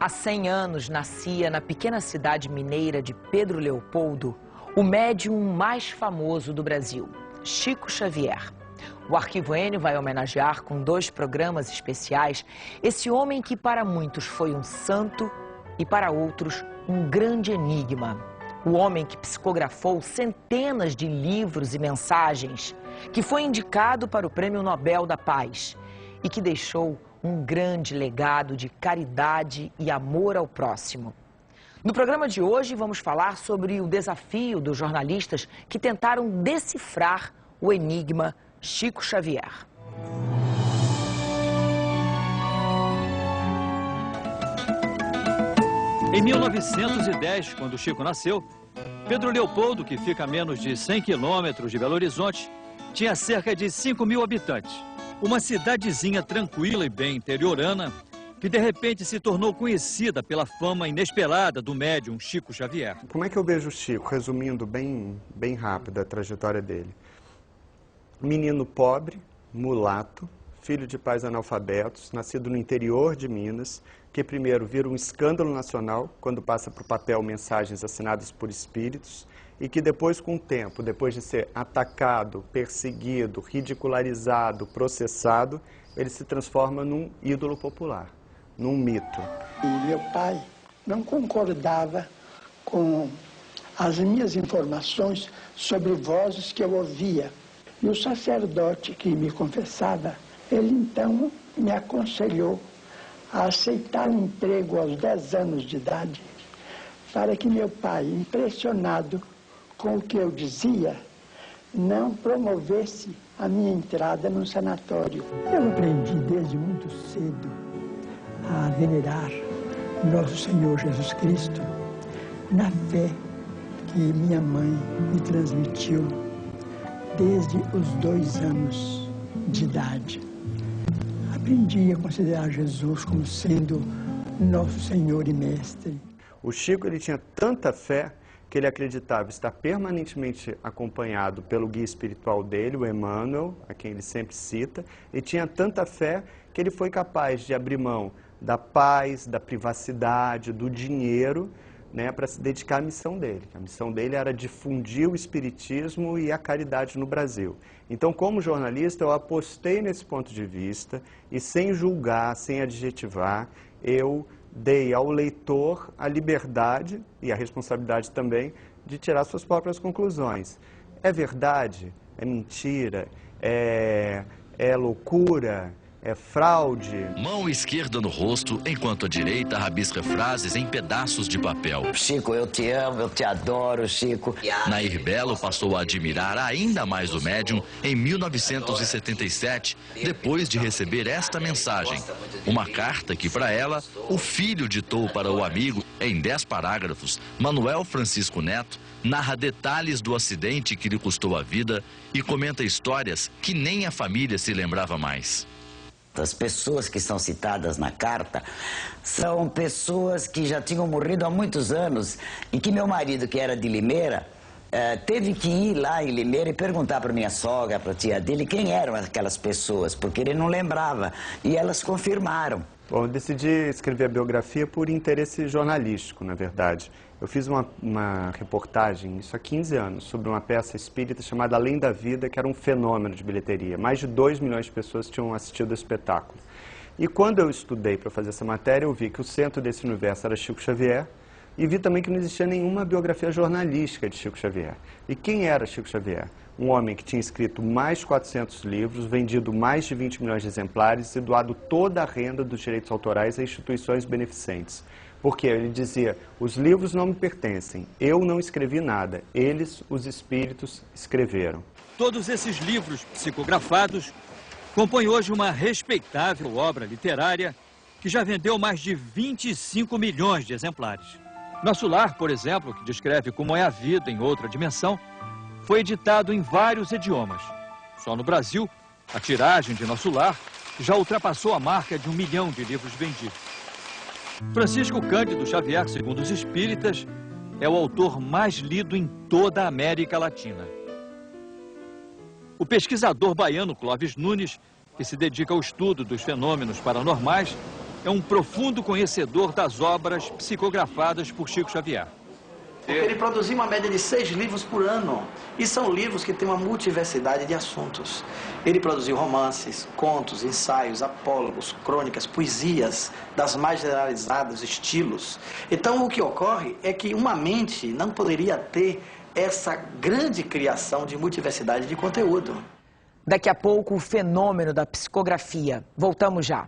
Há 100 anos nascia na pequena cidade mineira de Pedro Leopoldo o médium mais famoso do Brasil, Chico Xavier. O Arquivo N vai homenagear com 2 programas especiais esse homem que para muitos foi um santo e para outros um grande enigma. O homem que psicografou centenas de livros e mensagens, que foi indicado para o Prêmio Nobel da Paz e que deixou um grande legado de caridade e amor ao próximo. No programa de hoje vamos falar sobre o desafio dos jornalistas que tentaram decifrar o enigma Chico Xavier. Em 1910, quando Chico nasceu, Pedro Leopoldo, que fica a menos de 100 quilômetros de Belo Horizonte, tinha cerca de 5.000 habitantes. Uma cidadezinha tranquila e bem interiorana, que de repente se tornou conhecida pela fama inesperada do médium Chico Xavier. Como é que eu vejo o Chico, resumindo bem rápido a trajetória dele? Menino pobre, mulato, filho de pais analfabetos, nascido no interior de Minas, que primeiro vira um escândalo nacional quando passa para o papel mensagens assinadas por espíritos, e que depois, com o tempo, depois de ser atacado, perseguido, ridicularizado, processado, ele se transforma num ídolo popular, num mito. E meu pai não concordava com as minhas informações sobre vozes que eu ouvia. E o sacerdote que me confessava, ele então me aconselhou a aceitar um emprego aos 10 anos de idade, para que meu pai, impressionado com o que eu dizia, não promovesse a minha entrada no sanatório. Eu aprendi desde muito cedo a venerar Nosso Senhor Jesus Cristo na fé que minha mãe me transmitiu desde os 2 anos de idade. Aprendi a considerar Jesus como sendo nosso Senhor e Mestre. O Chico ele tinha tanta fé que ele acreditava estar permanentemente acompanhado pelo guia espiritual dele, o Emmanuel, a quem ele sempre cita, e tinha tanta fé que ele foi capaz de abrir mão da paz, da privacidade, do dinheiro, né, para se dedicar à missão dele. A missão dele era difundir o espiritismo e a caridade no Brasil. Então, como jornalista, eu apostei nesse ponto de vista e, sem julgar, sem adjetivar, eu dei ao leitor a liberdade e a responsabilidade também de tirar suas próprias conclusões. É verdade? É mentira? É loucura? É fraude? Mão esquerda no rosto, enquanto a direita rabisca frases em pedaços de papel. Chico, eu te amo, eu te adoro, Chico. Nair Belo passou a admirar ainda mais o médium em 1977, depois de receber esta mensagem. Uma carta que, para ela, o filho ditou para o amigo. Em 10 parágrafos, Manuel Francisco Neto narra detalhes do acidente que lhe custou a vida e comenta histórias que nem a família se lembrava mais. As pessoas que são citadas na carta são pessoas que já tinham morrido há muitos anos e que meu marido, que era de Limeira, teve que ir lá em Limeira e perguntar para minha sogra, para a tia dele, quem eram aquelas pessoas, porque ele não lembrava, e elas confirmaram. Bom, eu decidi escrever a biografia por interesse jornalístico, na verdade. Eu fiz uma reportagem, isso há 15 anos, sobre uma peça espírita chamada Além da Vida, que era um fenômeno de bilheteria. Mais de 2 milhões de pessoas tinham assistido ao espetáculo. E quando eu estudei para fazer essa matéria, eu vi que o centro desse universo era Chico Xavier, e vi também que não existia nenhuma biografia jornalística de Chico Xavier. E quem era Chico Xavier? Um homem que tinha escrito mais de 400 livros, vendido mais de 20 milhões de exemplares e doado toda a renda dos direitos autorais a instituições beneficentes. Porque ele dizia, os livros não me pertencem, eu não escrevi nada, eles, os espíritos, escreveram. Todos esses livros psicografados compõem hoje uma respeitável obra literária que já vendeu mais de 25 milhões de exemplares. Nosso Lar, por exemplo, que descreve como é a vida em outra dimensão, foi editado em vários idiomas. Só no Brasil, a tiragem de Nosso Lar já ultrapassou a marca de 1 milhão de livros vendidos. Francisco Cândido Xavier, segundo os espíritas, é o autor mais lido em toda a América Latina. O pesquisador baiano Clóvis Nunes, que se dedica ao estudo dos fenômenos paranormais, é um profundo conhecedor das obras psicografadas por Chico Xavier. Porque ele produziu uma média de 6 livros por ano. E são livros que têm uma multiversidade de assuntos. Ele produziu romances, contos, ensaios, apólogos, crônicas, poesias, das mais generalizados estilos. Então, o que ocorre é que uma mente não poderia ter essa grande criação de multiversidade de conteúdo. Daqui a pouco, o fenômeno da psicografia. Voltamos já.